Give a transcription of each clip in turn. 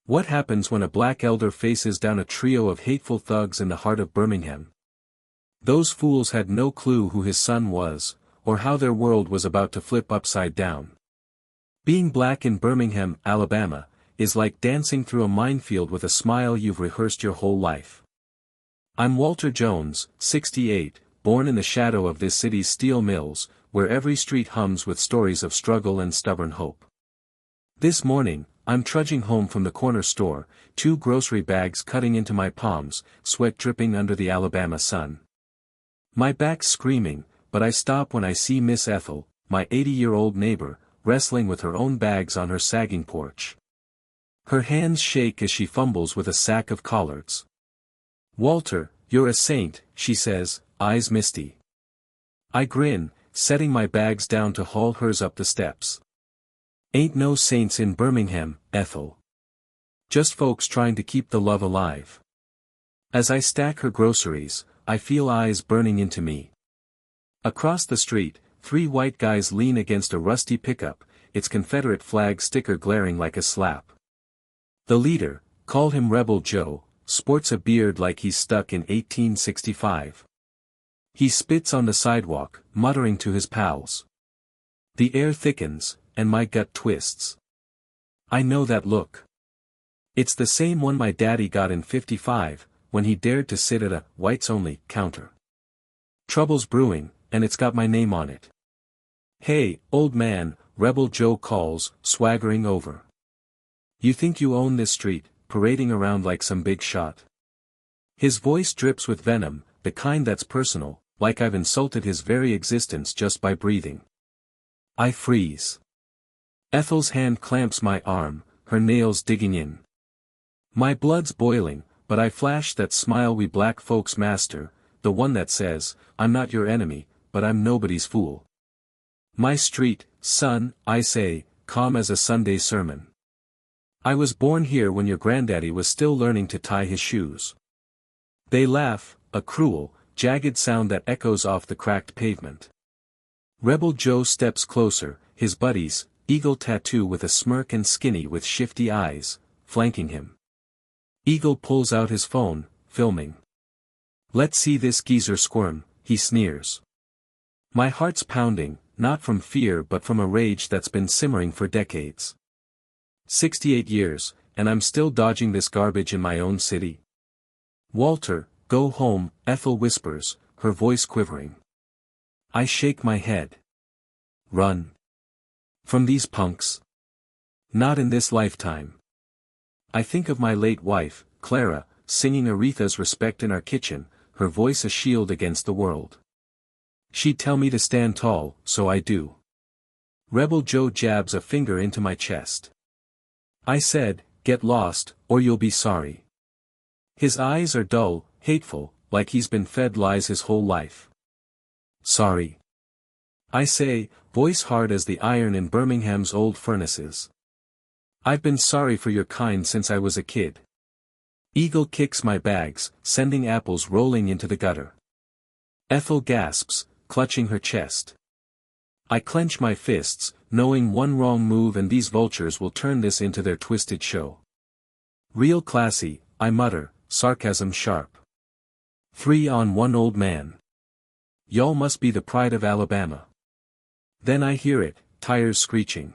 What happens when a black elder faces down a trio of hateful thugs in the heart of Birmingham? Those fools had no clue who his son was, or how their world was about to flip upside down. Being black in Birmingham, Alabama, is like dancing through a minefield with a smile you've rehearsed your whole life. I'm Walter Jones, 68, born in the shadow of this city's steel mills, where every street hums with stories of struggle and stubborn hope. This morning, I'm trudging home from the corner store, 2 grocery bags cutting into my palms, sweat dripping under the Alabama sun. My back's screaming, but I stop when I see Miss Ethel, my 80-year-old neighbor, wrestling with her own bags on her sagging porch. Her hands shake as she fumbles with a sack of collards. "Walter, you're a saint," she says, eyes misty. I grin, setting my bags down to haul hers up the steps. "Ain't no saints in Birmingham, Ethel. Just folks trying to keep the love alive." As I stack her groceries, I feel eyes burning into me. Across the street, 3 white guys lean against a rusty pickup, its Confederate flag sticker glaring like a slap. The leader, call him Rebel Joe, sports a beard like he's stuck in 1865. He spits on the sidewalk, muttering to his pals. The air thickens, and my gut twists. I know that look. It's the same one my daddy got in '55, when he dared to sit at a whites-only counter. Trouble's brewing, and it's got my name on it. "Hey, old man," Rebel Joe calls, swaggering over. "You think you own this street, parading around like some big shot?" His voice drips with venom, the kind that's personal, like I've insulted his very existence just by breathing. I freeze. Ethel's hand clamps my arm, her nails digging in. My blood's boiling, but I flash that smile we black folks master, the one that says, "I'm not your enemy, but I'm nobody's fool." "My street, son," I say, calm as a Sunday sermon. "I was born here when your granddaddy was still learning to tie his shoes." They laugh, a cruel, jagged sound that echoes off the cracked pavement. Rebel Joe steps closer, his buddies, Eagle tattoo with a smirk and Skinny with shifty eyes, flanking him. Eagle pulls out his phone, filming. "Let's see this geezer squirm," he sneers. My heart's pounding, not from fear but from a rage that's been simmering for decades. 68 years, and I'm still dodging this garbage in my own city. "Walter, go home," Ethel whispers, her voice quivering. I shake my head. "Run. From these punks? Not in this lifetime." I think of my late wife, Clara, singing Aretha's Respect in our kitchen, her voice a shield against the world. She'd tell me to stand tall, so I do. Rebel Joe jabs a finger into my chest. I said, "Get lost, or you'll be sorry." His eyes are dull, hateful, like he's been fed lies his whole life. "Sorry," I say, voice hard as the iron in Birmingham's old furnaces. "I've been sorry for your kind since I was a kid." Eagle kicks my bags, sending apples rolling into the gutter. Ethel gasps, clutching her chest. I clench my fists, knowing one wrong move and these vultures will turn this into their twisted show. "Real classy," I mutter, sarcasm sharp. 3 on 1 old man. "Y'all must be the pride of Alabama." Then I hear it, tires screeching.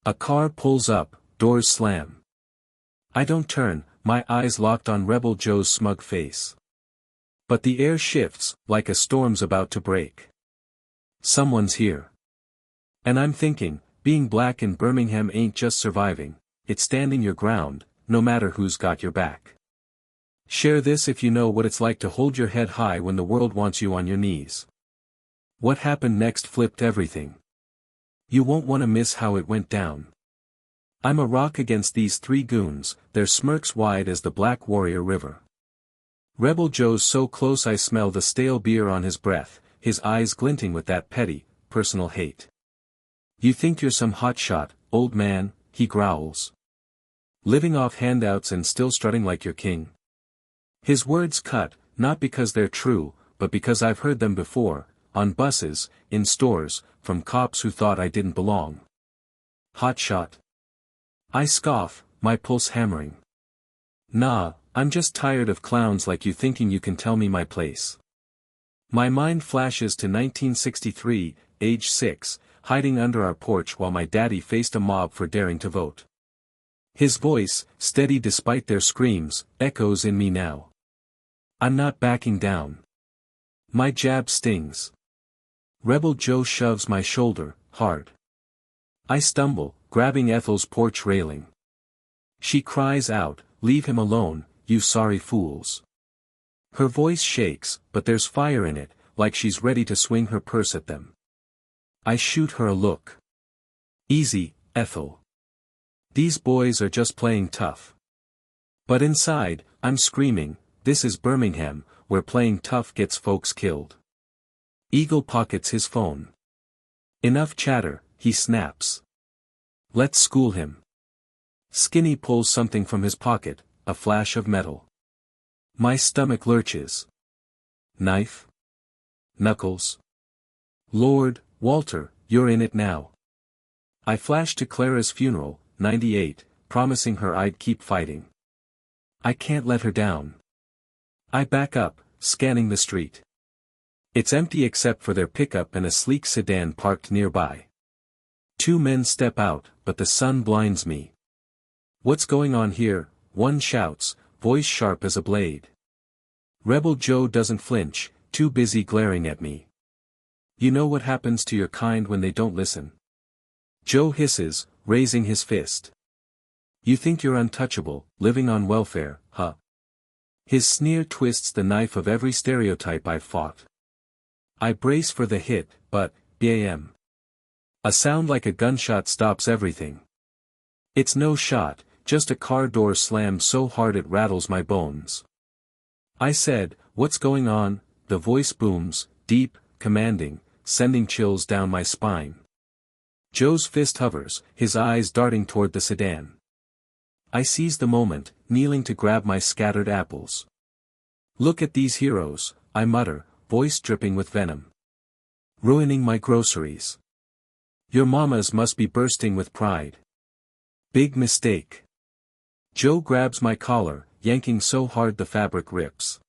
A car pulls up, doors slam. I don't turn, my eyes locked on Rebel Joe's smug face. But the air shifts, like a storm's about to break. Someone's here. And I'm thinking, being black in Birmingham ain't just surviving, it's standing your ground, no matter who's got your back. Share this if you know what it's like to hold your head high when the world wants you on your knees. What happened next flipped everything. You won't want to miss how it went down. I'm a rock against these 3 goons, their smirks wide as the Black Warrior River. Rebel Joe's so close I smell the stale beer on his breath, his eyes glinting with that petty, personal hate. "You think you're some hotshot, old man," he growls. "Living off handouts and still strutting like your king." His words cut, not because they're true, but because I've heard them before, on buses, in stores, from cops who thought I didn't belong. Hotshot. I scoff, my pulse hammering. Nah, I'm just tired of clowns like you thinking you can tell me my place. My mind flashes to 1963, age 6, hiding under our porch while my daddy faced a mob for daring to vote. His voice, steady despite their screams, echoes in me now. I'm not backing down. My jab stings. Rebel Joe shoves my shoulder, hard. I stumble, grabbing Ethel's porch railing. She cries out, "Leave him alone, you sorry fools." Her voice shakes, but there's fire in it, like she's ready to swing her purse at them. I shoot her a look. Easy, Ethel. These boys are just playing tough. But inside, I'm screaming, this is Birmingham, where playing tough gets folks killed. Eagle pockets his phone. Enough chatter, he snaps. Let's school him. Skinny pulls something from his pocket, a flash of metal. My stomach lurches. Knife? Knuckles? Lord, Walter, you're in it now. I flash to Clara's funeral, 98, promising her I'd keep fighting. I can't let her down. I back up, scanning the street. It's empty except for their pickup and a sleek sedan parked nearby. Two men step out, but the sun blinds me. What's going on here? One shouts, voice sharp as a blade. Rebel Joe doesn't flinch, too busy glaring at me. You know what happens to your kind when they don't listen? Joe hisses, raising his fist. You think you're untouchable, living on welfare, huh? His sneer twists the knife of every stereotype I've fought. I brace for the hit, but, bam. A sound like a gunshot stops everything. It's no shot, just a car door slammed so hard it rattles my bones. I said, "What's going on?" The voice booms, deep, commanding, sending chills down my spine. Joe's fist hovers, his eyes darting toward the sedan. I seize the moment, kneeling to grab my scattered apples. Look at these heroes, I mutter, voice dripping with venom. Ruining my groceries. Your mamas must be bursting with pride. Big mistake. Joe grabs my collar, yanking so hard the fabric rips.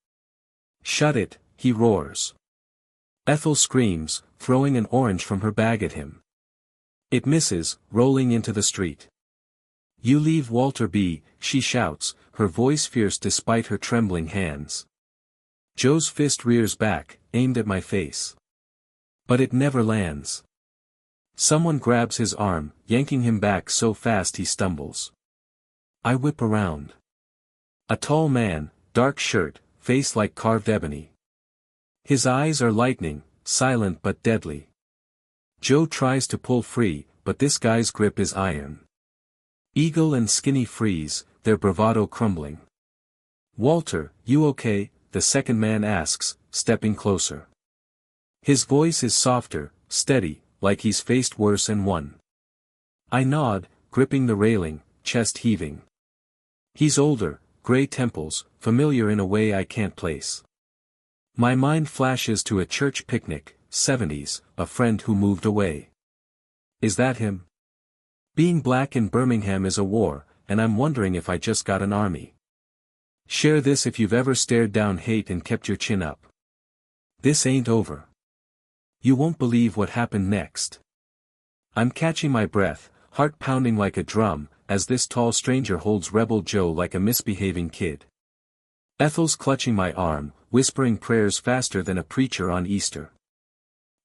Shut it, he roars. Ethel screams, throwing an orange from her bag at him. It misses, rolling into the street. You leave Walter be, she shouts, her voice fierce despite her trembling hands. Joe's fist rears back, aimed at my face. But it never lands. Someone grabs his arm, yanking him back so fast he stumbles. I whip around. A tall man, dark shirt, face like carved ebony. His eyes are lightning, silent but deadly. Joe tries to pull free, but this guy's grip is iron. Eagle and Skinny freeze, their bravado crumbling. Walter, you okay? The second man asks, stepping closer. His voice is softer, steady, like he's faced worse and won. I nod, gripping the railing, chest heaving. He's older, gray temples, familiar in a way I can't place. My mind flashes to a church picnic, 70s, a friend who moved away. Is that him? Being black in Birmingham is a war, and I'm wondering if I just got an army. Share this if you've ever stared down hate and kept your chin up. This ain't over. You won't believe what happened next. I'm catching my breath, heart pounding like a drum, as this tall stranger holds Rebel Joe like a misbehaving kid. Ethel's clutching my arm, whispering prayers faster than a preacher on Easter.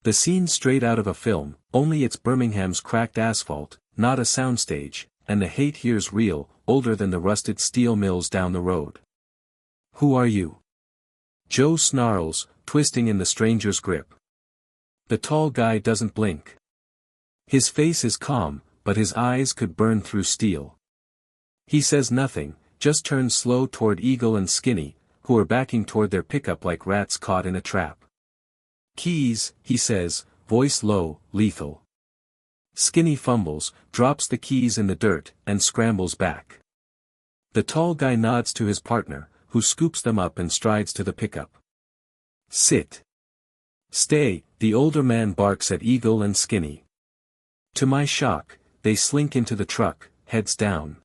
The scene straight out of a film, only it's Birmingham's cracked asphalt, not a soundstage, and the hate here's real, older than the rusted steel mills down the road. Who are you? Joe snarls, twisting in the stranger's grip. The tall guy doesn't blink. His face is calm, but his eyes could burn through steel. He says nothing, just turns slow toward Eagle and Skinny, who are backing toward their pickup like rats caught in a trap. Keys, he says, voice low, lethal. Skinny fumbles, drops the keys in the dirt, and scrambles back. The tall guy nods to his partner, who scoops them up and strides to the pickup. Sit. Stay, the older man barks at Eagle and Skinny. To my shock, they slink into the truck, heads down.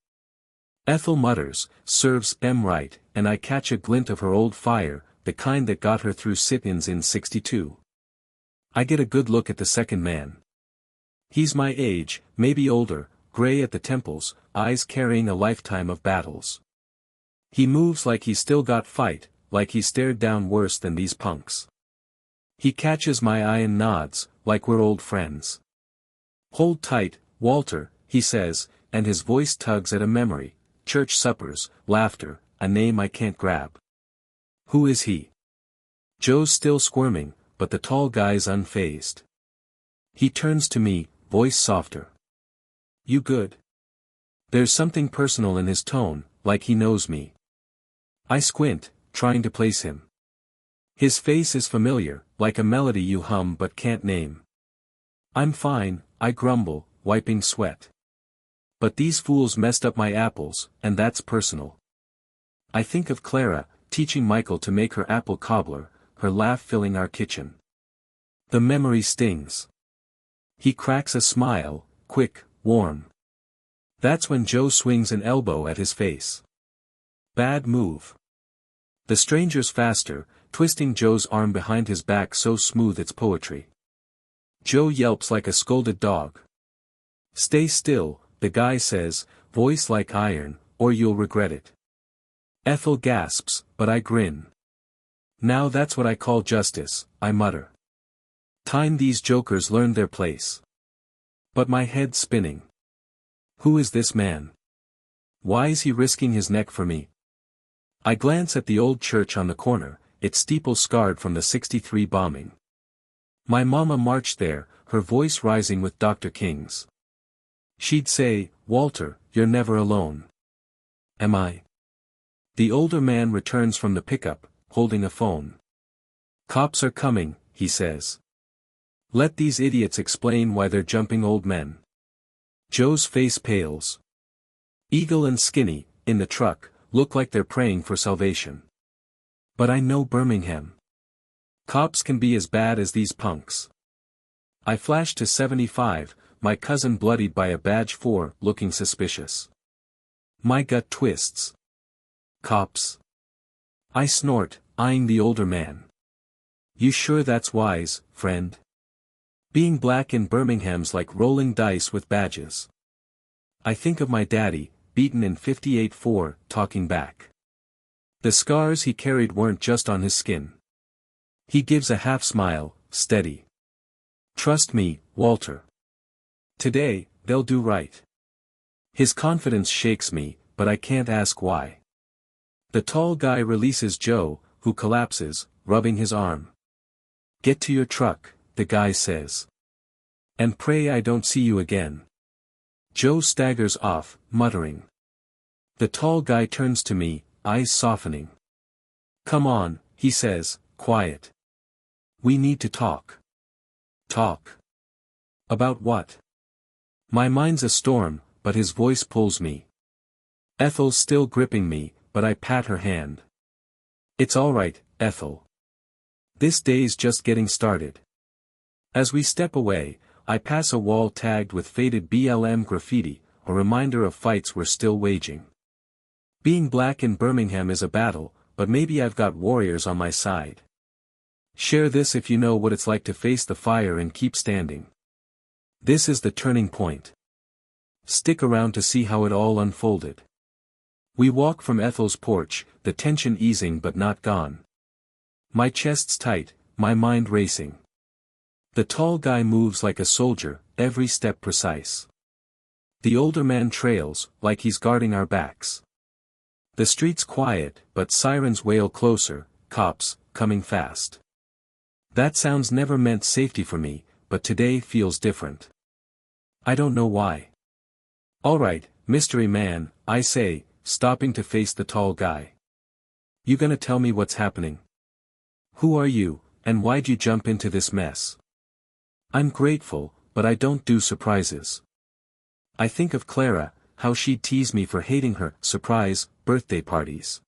Ethel mutters, serves em right, and I catch a glint of her old fire, the kind that got her through sit-ins in '62. I get a good look at the second man. He's my age, maybe older, gray at the temples, eyes carrying a lifetime of battles. He moves like he's still got fight, like he stared down worse than these punks. He catches my eye and nods, like we're old friends. Hold tight, Walter, he says, and his voice tugs at a memory, church suppers, laughter, a name I can't grab. Who is he? Joe's still squirming, but the tall guy's unfazed. He turns to me, voice softer. You good? There's something personal in his tone, like he knows me. I squint, trying to place him. His face is familiar, like a melody you hum but can't name. I'm fine, I grumble, wiping sweat. But these fools messed up my apples, and that's personal. I think of Clara, teaching Michael to make her apple cobbler, her laugh filling our kitchen. The memory stings. He cracks a smile, quick, warm. That's when Joe swings an elbow at his face. Bad move. The stranger's faster, twisting Joe's arm behind his back so smooth it's poetry. Joe yelps like a scolded dog. Stay still, the guy says, voice like iron, or you'll regret it. Ethel gasps, but I grin. Now that's what I call justice, I mutter. Time these jokers learned their place. But my head's spinning. Who is this man? Why is he risking his neck for me? I glance at the old church on the corner, its steeple scarred from the '63 bombing. My mama marched there, her voice rising with Dr. King's. She'd say, Walter, you're never alone. Am I? The older man returns from the pickup, holding a phone. Cops are coming, he says. Let these idiots explain why they're jumping old men. Joe's face pales. Eagle and Skinny, in the truck, look like they're praying for salvation. But I know Birmingham. Cops can be as bad as these punks. I flash to 75, my cousin bloodied by a badge 4, looking suspicious. My gut twists. Cops. I snort, eyeing the older man. You sure that's wise, friend? Being black in Birmingham's like rolling dice with badges. I think of my daddy, beaten in 58-4, talking back. The scars he carried weren't just on his skin. He gives a half smile, steady. Trust me, Walter. Today, they'll do right. His confidence shakes me, but I can't ask why. The tall guy releases Joe, who collapses, rubbing his arm. Get to your truck, the guy says. And pray I don't see you again. Joe staggers off, muttering. The tall guy turns to me, eyes softening. Come on, he says, quiet. We need to talk. Talk. About what? My mind's a storm, but his voice pulls me. Ethel's still gripping me, but I pat her hand. It's all right, Ethel. This day's just getting started. As we step away, I pass a wall tagged with faded BLM graffiti, a reminder of fights we're still waging. Being black in Birmingham is a battle, but maybe I've got warriors on my side. Share this if you know what it's like to face the fire and keep standing. This is the turning point. Stick around to see how it all unfolded. We walk from Ethel's porch, the tension easing but not gone. My chest's tight, my mind racing. The tall guy moves like a soldier, every step precise. The older man trails, like he's guarding our backs. The street's quiet, but sirens wail closer, cops, coming fast. That sounds never meant safety for me, but today feels different. I don't know why. All right, mystery man, I say, stopping to face the tall guy. You gonna tell me what's happening? Who are you, and why'd you jump into this mess? I'm grateful, but I don't do surprises. I think of Clara, how she'd tease me for hating her surprise birthday parties.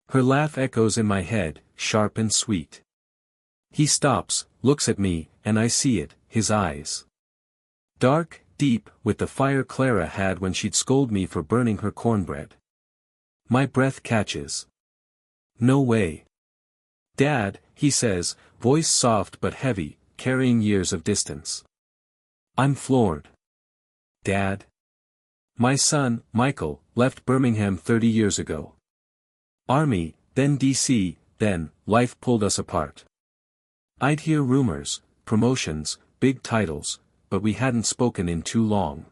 Her laugh echoes in my head, sharp and sweet. He stops, looks at me, and I see it, his eyes. Dark, deep, with the fire Clara had when she'd scold me for burning her cornbread. My breath catches. No way. Dad, he says, voice soft but heavy, carrying years of distance. I'm floored. Dad? My son, Michael, left Birmingham 30 years ago. Army, then DC, then, life pulled us apart. I'd hear rumors, promotions, big titles, but we hadn't spoken in too long.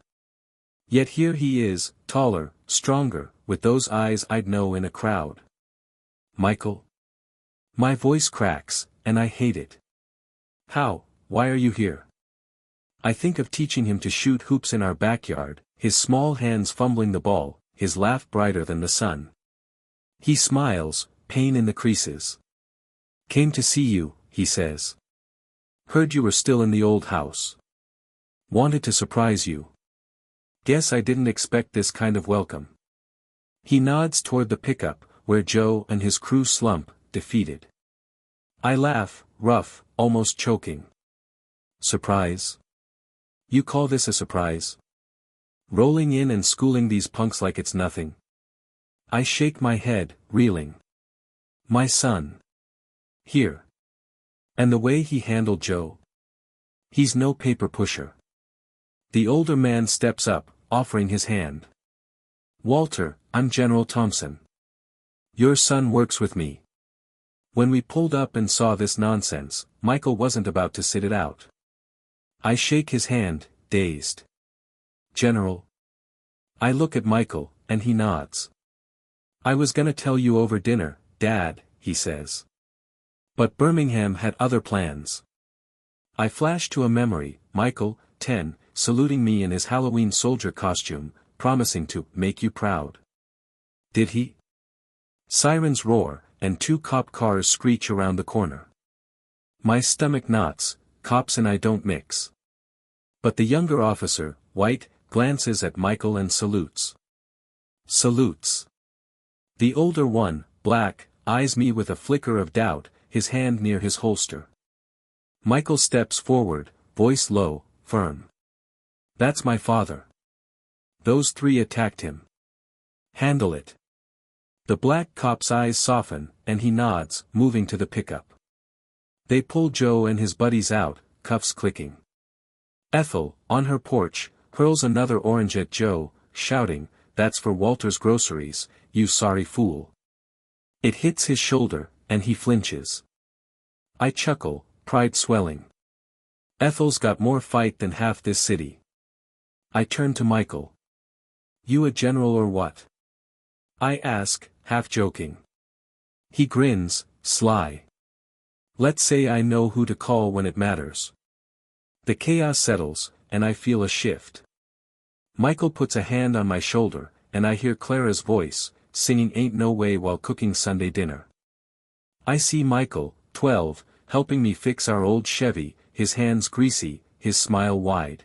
Yet here he is, taller, stronger, with those eyes I'd know in a crowd. Michael? My voice cracks, and I hate it. How? Why are you here? I think of teaching him to shoot hoops in our backyard, his small hands fumbling the ball, his laugh brighter than the sun. He smiles, pain in the creases. Came to see you, he says. Heard you were still in the old house. Wanted to surprise you. Guess I didn't expect this kind of welcome. He nods toward the pickup, where Joe and his crew slump, defeated. I laugh, rough, almost choking. Surprise? You call this a surprise? Rolling in and schooling these punks like it's nothing. I shake my head, reeling. My son. Here. And the way he handled Joe. He's no paper pusher. The older man steps up, offering his hand. Walter, I'm General Thompson. Your son works with me. When we pulled up and saw this nonsense, Michael wasn't about to sit it out. I shake his hand, dazed. General. I look at Michael, and he nods. I was gonna tell you over dinner, Dad, he says. But Birmingham had other plans. I flash to a memory, Michael, 10, saluting me in his Halloween soldier costume, promising to make you proud. Did he? Sirens roar, and 2 cop cars screech around the corner. My stomach knots, cops and I don't mix. But the younger officer, white, glances at Michael and salutes. Salutes. The older one, black, eyes me with a flicker of doubt, his hand near his holster. Michael steps forward, voice low, firm. That's my father. Those 3 attacked him. Handle it. The black cop's eyes soften, and he nods, moving to the pickup. They pull Joe and his buddies out, cuffs clicking. Ethel, on her porch, hurls another orange at Joe, shouting, "That's for Walter's groceries, you sorry fool." It hits his shoulder, and he flinches. I chuckle, pride swelling. Ethel's got more fight than half this city. I turn to Michael. You a general or what? I ask, half joking. He grins, sly. Let's say I know who to call when it matters. The chaos settles, and I feel a shift. Michael puts a hand on my shoulder, and I hear Clara's voice, singing Ain't No Way while cooking Sunday dinner. I see Michael, 12, helping me fix our old Chevy, his hands greasy, his smile wide.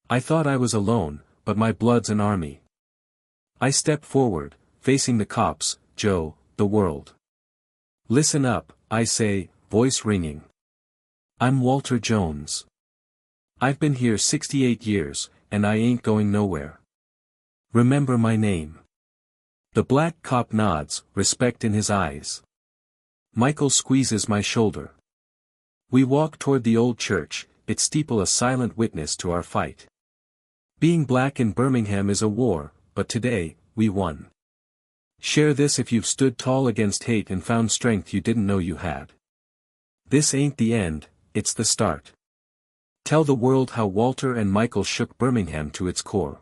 I thought I was alone, but my blood's an army. I step forward, facing the cops, Joe, the world. Listen up, I say, voice ringing. I'm Walter Jones. I've been here 68 years, and I ain't going nowhere. Remember my name. The black cop nods, respect in his eyes. Michael squeezes my shoulder. We walk toward the old church, its steeple a silent witness to our fight. Being black in Birmingham is a war, but today, we won. Share this if you've stood tall against hate and found strength you didn't know you had. This ain't the end, it's the start. Tell the world how Walter and Michael shook Birmingham to its core.